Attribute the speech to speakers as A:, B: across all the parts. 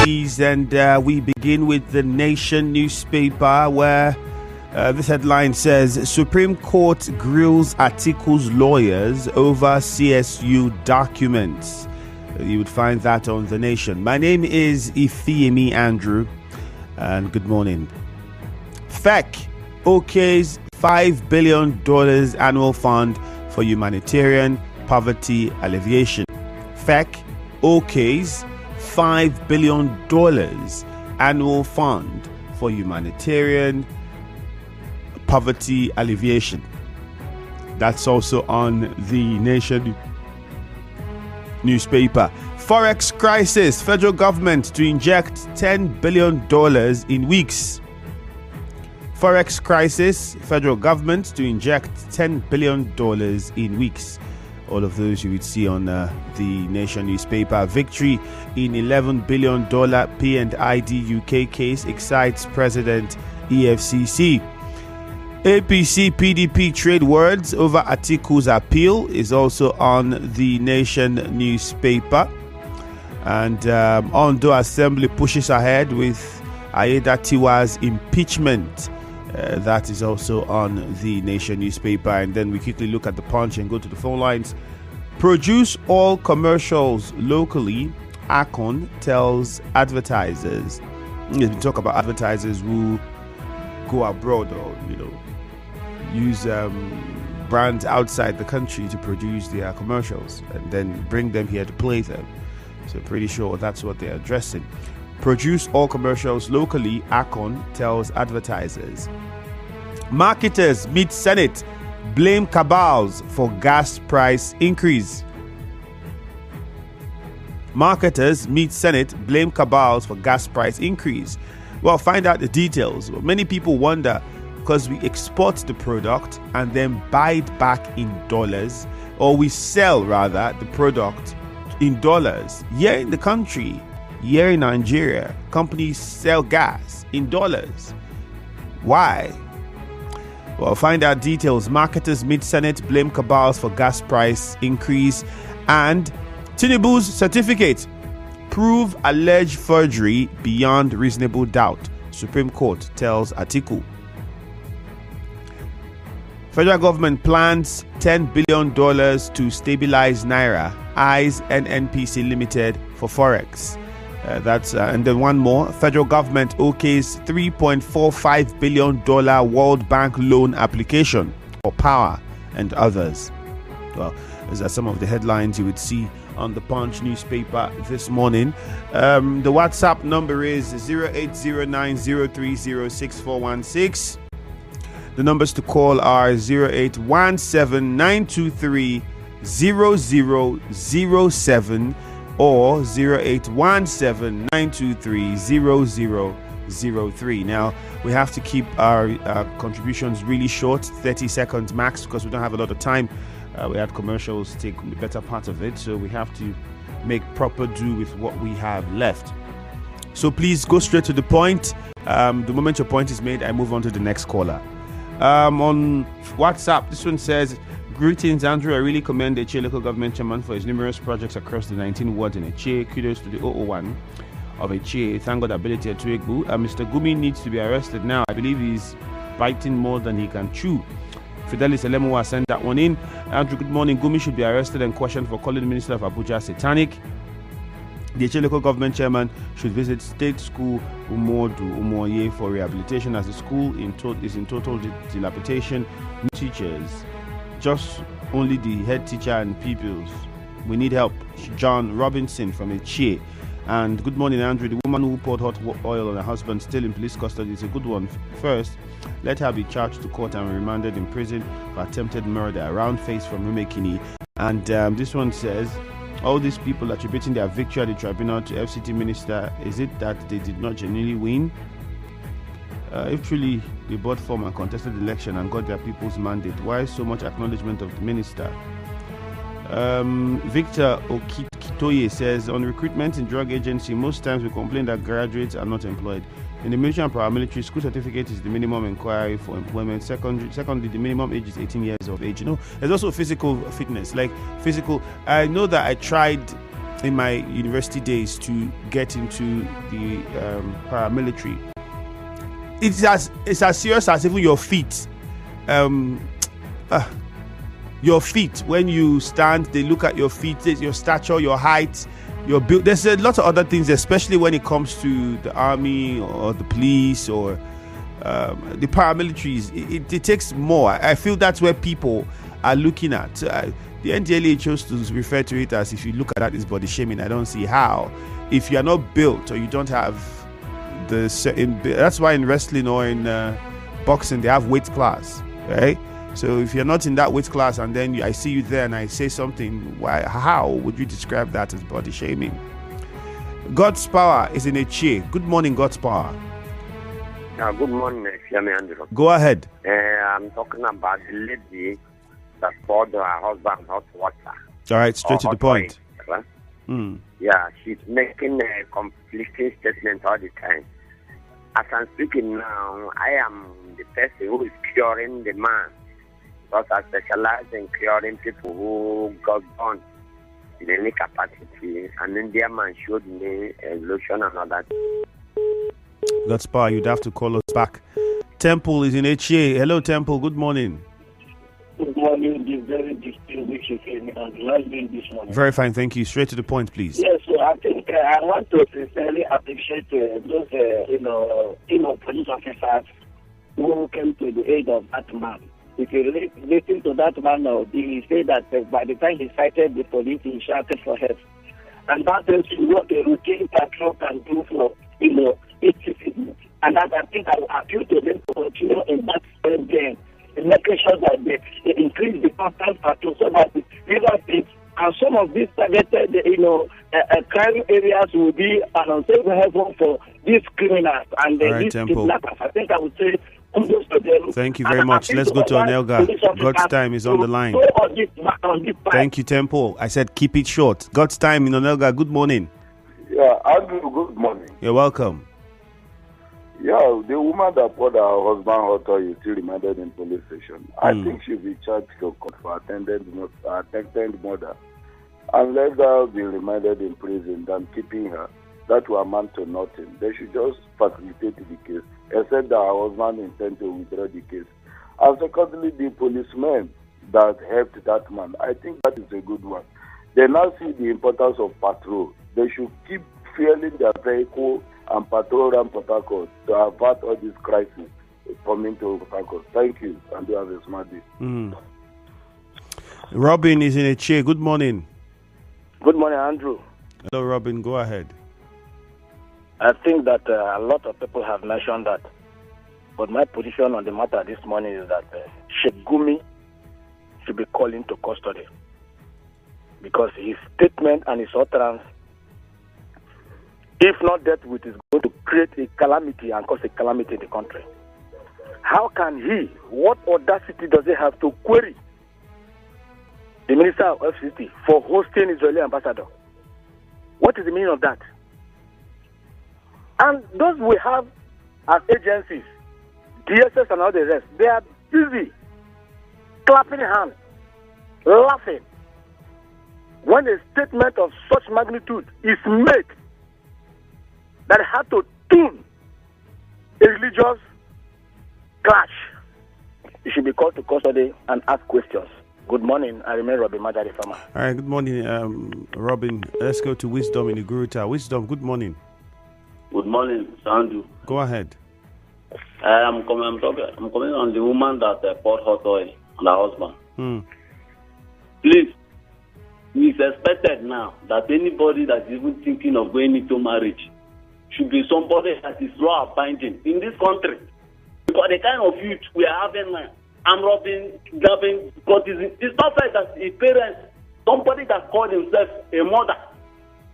A: stories, and we begin with the Nation newspaper, where this headline says Supreme Court grills Atiku's lawyers over CSU documents. You would find that on the Nation. My name is Ifeemi Andrew, and good morning. FEC OK's $5 billion annual fund for humanitarian poverty alleviation. FEC OK's $5 billion annual fund for humanitarian poverty alleviation. That's also on the Nation newspaper. Forex crisis, federal government to inject $10 billion in weeks. Forex crisis, federal government to inject $10 billion in weeks. All of those you would see on the Nation newspaper. Victory in $11 billion P&ID UK case excites President EFCC. APC PDP trade words over Atiku's appeal is also on the Nation newspaper. And Ondo Assembly pushes ahead with Aiyedatiwa's impeachment. That is also on the Nation newspaper. And then we quickly look at the Punch and go to the phone lines. Produce all commercials locally, Akon tells advertisers. We talk about advertisers who go abroad or use brands outside the country to produce their commercials and then bring them here to play them. So pretty sure that's what they're addressing. Produce all commercials locally, Akon tells advertisers. Marketers meet Senate, blame cabals for gas price increase. Marketers meet Senate, blame cabals for gas price increase. Well, find out the details. Many people wonder, because we export the product and then buy it back in dollars, or we sell rather the product in dollars. Here in the country, here in Nigeria, companies sell gas in dollars. Why? Well, find out details. Marketers meet Senate, blame cabals for gas price increase. And Tinubu's certificate prove alleged forgery beyond reasonable doubt. Supreme Court tells Atiku. Federal government plans $10 billion to stabilize Naira, eyes NNPC Limited for Forex. And then one more. Federal government OK's $3.45 billion World Bank loan application for power and others. Well, those are some of the headlines you would see on the Punch newspaper this morning. The WhatsApp number is 0809030646. The numbers to call are 0817-923-0007 or 0817-923-0003. Now, we have to keep our contributions really short, 30 seconds max, because we don't have a lot of time. We had commercials take the better part of it, so we have to make proper do with what we have left. So please go straight to the point. The moment your point is made, I move on to the next caller. On WhatsApp, this one says, greetings, Andrew. I really commend the Eche local government chairman for his numerous projects across the 19 wards in Eche. Kudos to the 001 of Eche. Thank God ability to Egbu. Mr. Gumi needs to be arrested now. I believe he's biting more than he can chew. Fidelis Elemowa sent that one in. Andrew, good morning. Gumi should be arrested and questioned for calling the Minister of Abuja satanic. The Eche local government chairman should visit State School Umoye for rehabilitation, as the school is in total dilapidation. No teachers, just only the head teacher and pupils. We need help. John Robinson from Eche. And good morning, Andrew. The woman who poured hot oil on her husband still in police custody is a good one. First, let her be charged to court and remanded in prison for attempted murder. Round face from Rumekini. And this one says, all these people attributing their victory at the tribunal to FCT minister, is it that they did not genuinely win? If truly they bought form and contested the election and got their people's mandate, why so much acknowledgement of the minister? Victor Okitoye says, on recruitment in drug agency, most times we complain that graduates are not employed. In the military and paramilitary, school certificate is the minimum inquiry for employment. Secondly, the minimum age is 18 years of age. There's also physical fitness, like physical. I know that I tried in my university days to get into the paramilitary. It's as serious as even your feet. Your feet, when you stand, they look at your feet, your stature, your height, your build. There's a lot of other things, especially when it comes to the army or the police or the paramilitaries. It takes more. I feel that's where people are looking at. The NDLA chose to refer to it as, if you look at that, it's body shaming. I don't see how. If you are not built or you don't have the certain, that's why in wrestling or in boxing they have weight class, right? So if you're not in that weight class and then I see you there and I say something, how would you describe that as body shaming? God's power is in a chair. Good morning, God's power.
B: Good morning, Andrew.
A: Go ahead.
B: I'm talking about the lady that poured her husband hot water.
A: All right, straight to the point.
B: Oil, right? Yeah, she's making a conflicting statement all the time. As I'm speaking now, I am the person who is curing the man, because I specialize in curing people who got born in any capacity. And Indian man showed me a lotion and all that.
A: God's power, you'd have to call us back. Temple is in HA. Hello, Temple. Good morning.
C: Good morning. This very distinguished and lovely this morning.
A: Very fine, thank you. Straight to the point, please.
C: Yes, so I think I want to sincerely appreciate those police officers who came to the aid of that man. If you listen to that man now, he said that by the time he sighted the police, he shouted for help. And that is what a routine patrol can do for, each citizen. And that I think I will appeal to them to continue in that same game, in making sure that they increase the constant patrol so that the river things and some of these targeted, crime areas will be an unsafe haven for these criminals and these kidnappers. I think I would say kudos to them.
A: Thank you very much. Let's go to Onelga. God's time is on the line. Thank you, Temple. I said keep it short. God's time in Onelga. Good morning.
D: Yeah, Andrew, good morning.
A: You're welcome.
D: Yeah, the woman that poured her husband hot oil is still remanded in police station. I think she'll be charged to court for attended murder. And let her be remanded in prison than keeping her. That will amount to nothing. They should just facilitate the case, except that her husband intends to withdraw the case. And secondly, the policemen that helped that man, I think that is a good one. They now see the importance of patrol. They should keep fueling their vehicle and patrol around Port Harcourt to avert all these crises coming to Port Harcourt. Thank you, and you have a smart day.
A: Robin is in a chair. Good morning.
C: Good morning, Andrew.
A: Hello, Robin. Go ahead.
C: I think that a lot of people have mentioned that, but my position on the matter this morning is that Sheikh Gumi should be called into custody because his statement and his utterance, if not dealt with, is going to create a calamity and cause a calamity in the country. How can he, what audacity does he have to query the Minister of FCT for hosting Israeli ambassador? What is the meaning of that? And those we have as agencies, DSS and all the rest, they are busy clapping hands, laughing when a statement of such magnitude is made that had to tune a religious clash. You should be called to custody and ask questions. Good morning. I remain Robin Majari Farmer.
A: All right, good morning, Robin. Let's go to Wisdom in the Guruta. Wisdom, good morning.
E: Good morning, Sandu.
A: Go ahead.
E: I'm coming on the woman that poured hot oil on her husband. Please, it's expected now that anybody that is even thinking of going into marriage should be somebody that is law abiding in this country. Because the kind of youth we are having now, I'm robbing, grabbing, because it's not fair that a parent, somebody that called himself a mother,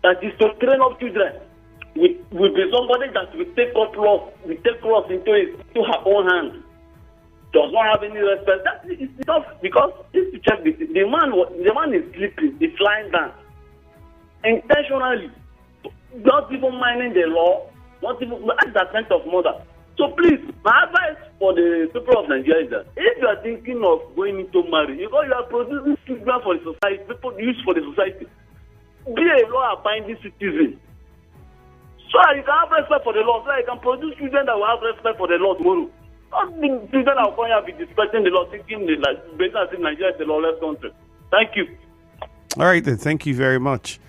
E: that is to train up children, will be somebody that will take laws into her own hands. Does not have any respect. That is not because if you check the man is sleeping, he's lying down intentionally, not even minding the law, not even that's the attempt of murder. So please, my advice for the people of Nigeria is that if you are thinking of going into marriage, because you are producing children for the society, people use for the society, be a law-abiding citizen. So that you can have respect for the law, so that you can produce children that will have respect for the law tomorrow. Not the children that will come here be disrespecting the law, thinking based as if Nigeria is a lawless country. Thank you.
A: All right, then. Thank you very much.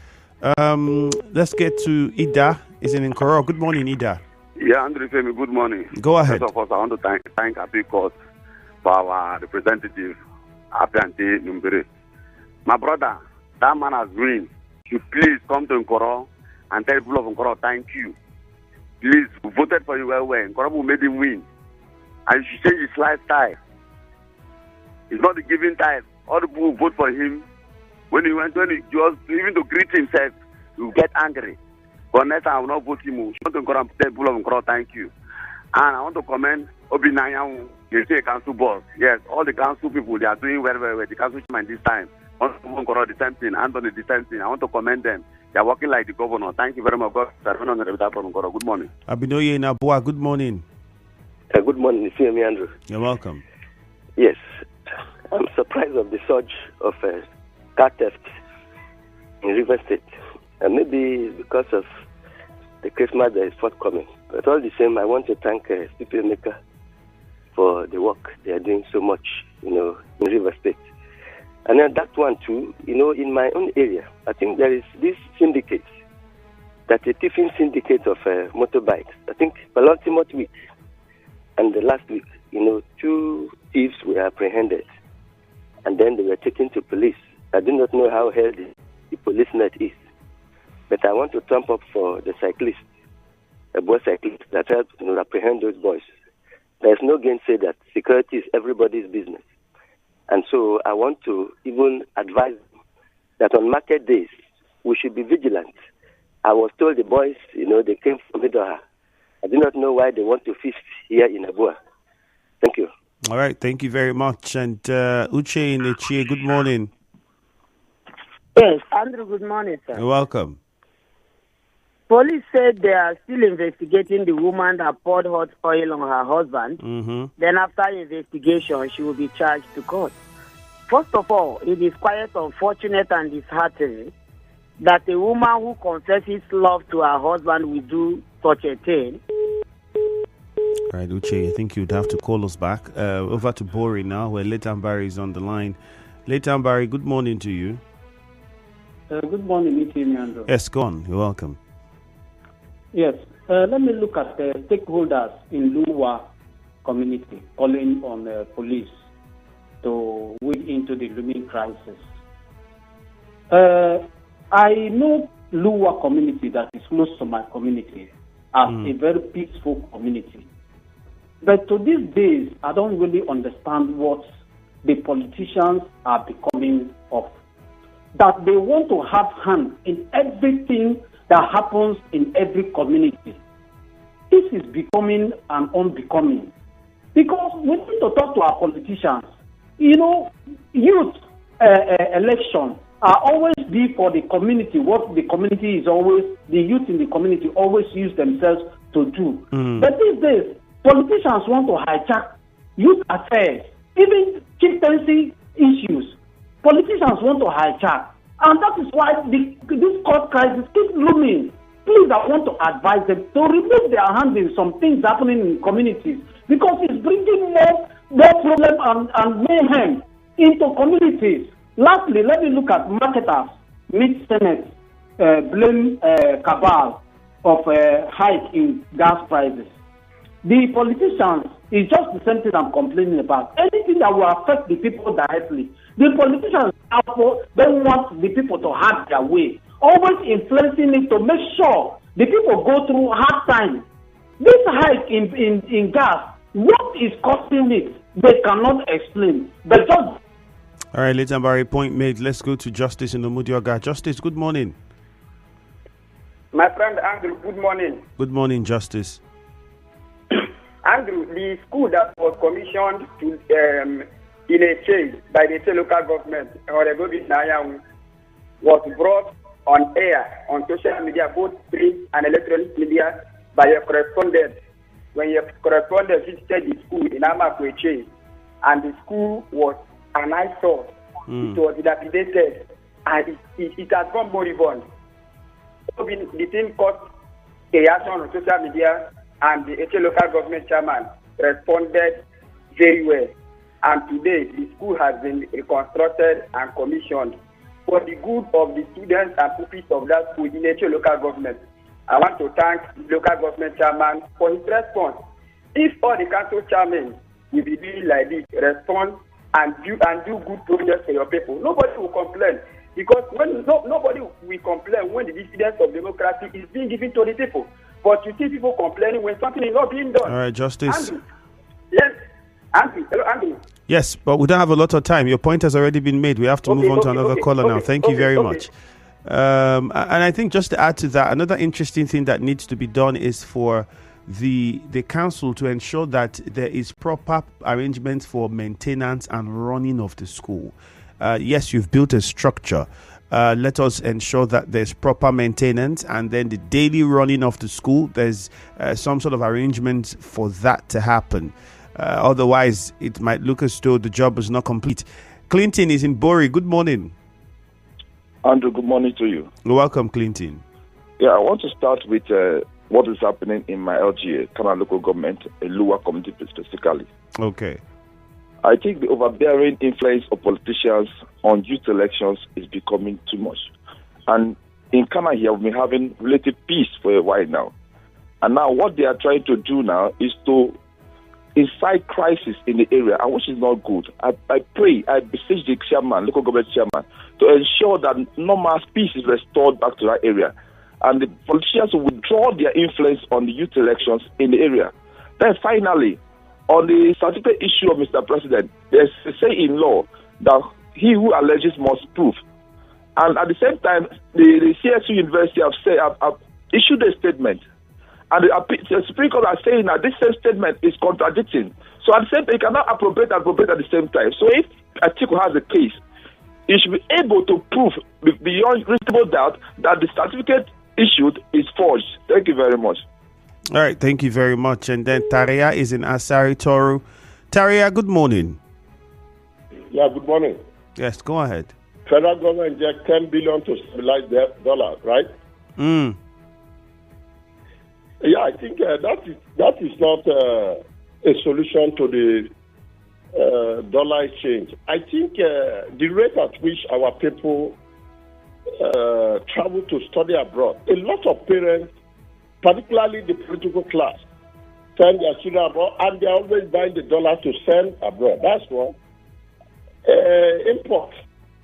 A: Let's get to Ida. Is in Nkoro. Good morning, Ida.
F: Yeah, Andrew Femi, good morning.
A: Go ahead.
F: First of all, I want to thank Appeal Court for our representative, Apiante Numbere. My brother, that man has win. You please come to Nkoro and tell people of Nkoro, thank you. Please, we voted for you well. Nkoro made him win. And you should change his lifestyle. It's not the giving time. All the people who vote for him, when he was even to greet himself, you get angry. But next time I will not vote him. You want to Nkoro and tell people of Nkoro, thank you. And I want to commend Obinaya, you say council boss. Yes, all the council people, they are doing very, very well. The council chairman this time. I want to Nkoro the same thing, Anthony the same thing. I want to commend them. They are working like the governor. Thank you very much. Good morning.
A: Abinoye Nabua, good morning.
G: Good morning, it's me, Andrew.
A: You're welcome.
G: Yes, I'm surprised of the surge of car theft in River State. And maybe because of the Christmas that is forthcoming. But all the same, I want to thank CPA Maker for the work they are doing so much, in River State. And then that one too, in my own area, I think there is this syndicate, that a thieving syndicate of motorbikes. I think the ultimate week and the last week, 2 thieves were apprehended, and then they were taken to police. I do not know how healthy the police net is, but I want to thumb up for the cyclists, the boy cyclists that helped apprehend those boys. There is no gainsay that security is everybody's business. And so I want to even advise that on market days, we should be vigilant. I was told the boys, they came from Midoha. I do not know why they want to feast here in Abua. Thank you.
A: All right, thank you very much. And Uche in Echie, good morning.
H: Yes, Andrew, good morning, sir.
A: You're welcome.
H: Police said they are still investigating the woman that poured hot oil on her husband.
A: Mm-hmm.
H: Then after investigation, she will be charged to court. First of all, it is quite unfortunate and disheartening that a woman who confesses love to her husband will do such a thing.
A: All right, Uche, I think you'd have to call us back. Over to Bori now, where Leighton Barry is on the line. Leighton Barry, good morning to you.
I: Good morning, Andrew.
A: Yes, go on. You're welcome.
I: Yes, let me look at the stakeholders in Luwa community calling on the police to wade into the looming crisis. I know Luwa community that is close to my community as a very peaceful community. But to these days, I don't really understand what the politicians are becoming of. That they want to have hands in everything that happens in every community. This is becoming an unbecoming. Because we need to talk to our politicians. Youth election are always be for the community. What the community is always, the youth in the community always use themselves to do. But these days, politicians want to hijack youth affairs, even chieftaincy issues. Politicians want to hijack. And that is why this court crisis keeps looming. Please, I want to advise them to remove their hand in some things happening in communities, because it's bringing more problem and mayhem into communities. Lastly, let me look at marketers, meet Senate, blame cabal of hike in gas prices. The politicians is just the same thing I'm complaining about. Anything that will affect the people directly. The politicians don't want the people to have their way. Always influencing it to make sure the people go through hard times. This hike in gas, what is causing it? They cannot explain. But just...
A: All right, Leighton Barry, point made. Let's go to Justice in Omudioga. Justice, good morning.
J: My friend Andrew, good morning.
A: Good morning, Justice.
J: Andrew, the school that was commissioned to in a change by the local government, was brought on air on social media, both print and electronic media, by a correspondent. When your correspondent visited the school in Amakweche, and the school was an eyesore. It was dilapidated. and it has gone moribund. So the thing caught a reaction on social media, and the HA local government chairman responded very well. And today, the school has been reconstructed and commissioned for the good of the students and pupils of that school in HA local government. I want to thank the local government chairman for his response. If all the council chairmen will be doing like this, respond and do good projects for your people, nobody will complain. Because when nobody will complain when the dissidence of democracy is being given to the people. But you see people complaining when something is not being done.
A: All right, Justice.
J: Andrew. Yes. Andrew. Hello, Andrew.
A: Yes, but we don't have a lot of time. Your point has already been made. We have to move on to another caller now. Thank you very much. And I think just to add to that, another interesting thing that needs to be done is for the council to ensure that there is proper arrangements for maintenance and running of the school. Yes, you've built a structure. Let us ensure that there's proper maintenance, and then the daily running of the school, there's some sort of arrangement for that to happen. Otherwise, it might look as though the job is not complete. Clinton is in Bori. Good morning.
K: Andrew, good morning to you.
A: Welcome, Clinton.
K: Yeah, I want to start with what is happening in my LGA, Kana local government, Lua community specifically.
A: Okay.
K: I think the overbearing influence of politicians on youth elections is becoming too much. And in Kana here, we've been having relative peace for a while now. And now what they are trying to do now is to incite crisis in the area, and which is not good. I pray, I beseech the chairman, local government chairman, to ensure that normal peace is restored back to that area. And the politicians will withdraw their influence on the youth elections in the area. Then finally, on the certificate issue of Mr. President, there's a say in law that he who alleges must prove. And at the same time, the CSU University have issued a statement. And the Supreme Court are saying that this same statement is contradicting. So at the same time, you cannot appropriate at the same time. So if Atiku has a case, he should be able to prove beyond reasonable doubt that the certificate issued is forged. Thank you very much.
A: All right, thank you very much. And then Taria is in Asari Toru. Taria, good morning.
L: Yeah, good morning.
A: Yes, go ahead.
L: Federal government inject 10 billion to stabilize the dollar, right? Yeah, I think that is not a solution to the dollar exchange. I think the rate at which our people travel to study abroad, a lot of parents, particularly the political class, send their children abroad, and they are always buying the dollar to send abroad. That's one. Import.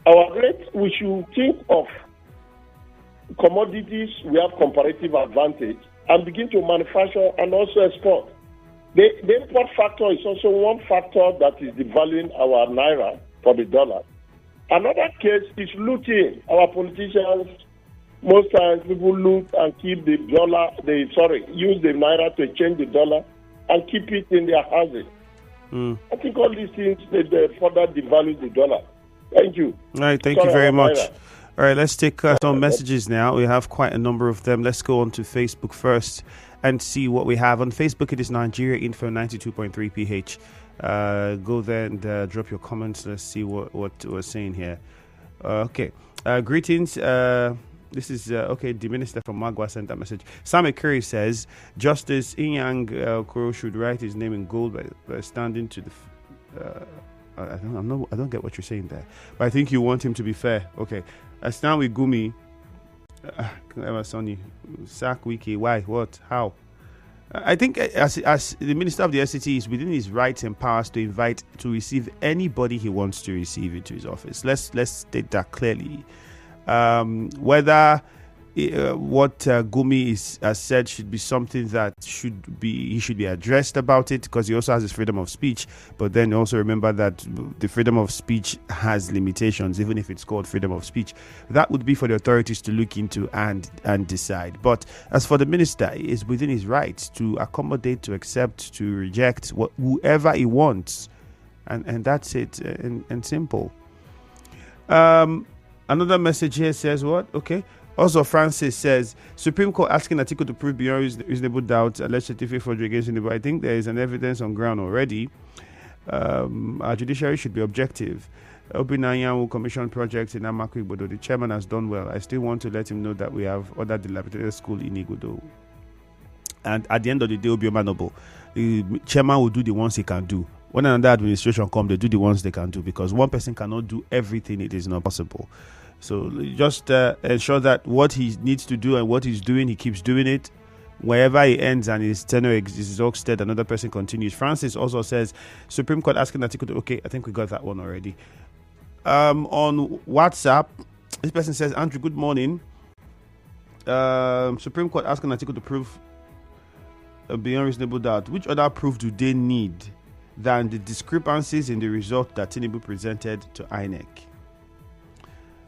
L: Our rate, we should think of commodities we have comparative advantage and begin to manufacture and also export. The import factor is also one factor that is devaluing our naira for the dollar. Another case is looting. Our politicians, most times people loot and keep the dollar, use the naira to exchange the dollar and keep it in their houses. I think all these things, they further devalue the dollar. Thank you.
A: All right, thank you very much. All right, let's take some messages now. We have quite a number of them. Let's go on to Facebook first and see what we have. On Facebook, it is Nigeria Info 92.3 PH. Go there and drop your comments. Let's see what we're saying here. Okay. Greetings. This is, the minister from Magua sent that message. Sam Curry says, Justice Inyang Koro should write his name in gold by standing to the... I don't get what you're saying there. But I think you want him to be fair. Okay. I stand with Gumi. Sonny. Sack Wiki. Why? What? How? I think as the Minister of the SCT is within his rights and powers to invite to receive anybody he wants to receive into his office. Let's state that clearly. Whether what Gumi has said should be something that he should be addressed about it, because he also has his freedom of speech. But then also remember that the freedom of speech has limitations, even if it's called freedom of speech. That would be for the authorities to look into and decide. But as for the minister, it is within his rights to accommodate, to accept, to reject whoever he wants, and that's it, and simple. Another message here says what? Okay. Also, Francis says, Supreme Court asking Atiku to prove beyond reasonable doubt alleged certificate forgery against him. But I think there is an evidence on ground already. Our judiciary should be objective. Obinanya will commission projects in Amaku Igbodo. The chairman has done well. I still want to let him know that we have other dilapidated school in Igbodo. And at the end of the day, Obioma Noble, the chairman will do the ones he can do. When another administration come, they do the ones they can do, because one person cannot do everything. It is not possible. So just ensure that what he needs to do and what he's doing, he keeps doing it. Wherever he ends and his tenure is exhausted, another person continues. Francis also says, Supreme Court asking Atiku to... Okay, I think we got that one already. On WhatsApp, this person says, Andrew, good morning. Supreme Court asking Atiku to prove beyond reasonable doubt. Which other proof do they need than the discrepancies in the result that Tinubu presented to INEC?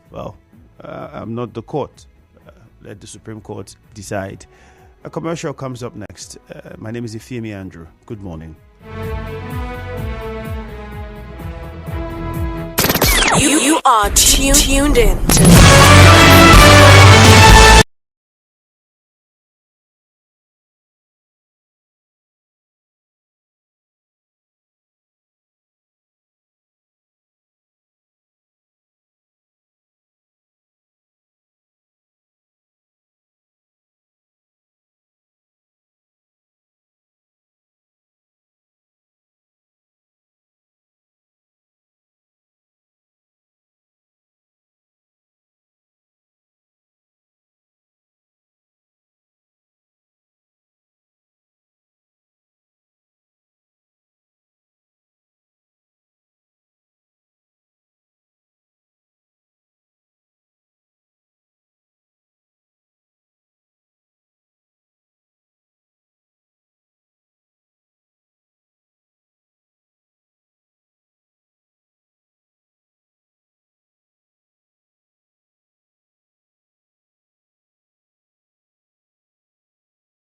A: Well, I'm not the court. Let the Supreme Court decide. A commercial comes up next. My name is Ifeemi Andrew. Good morning.
M: You are tuned in to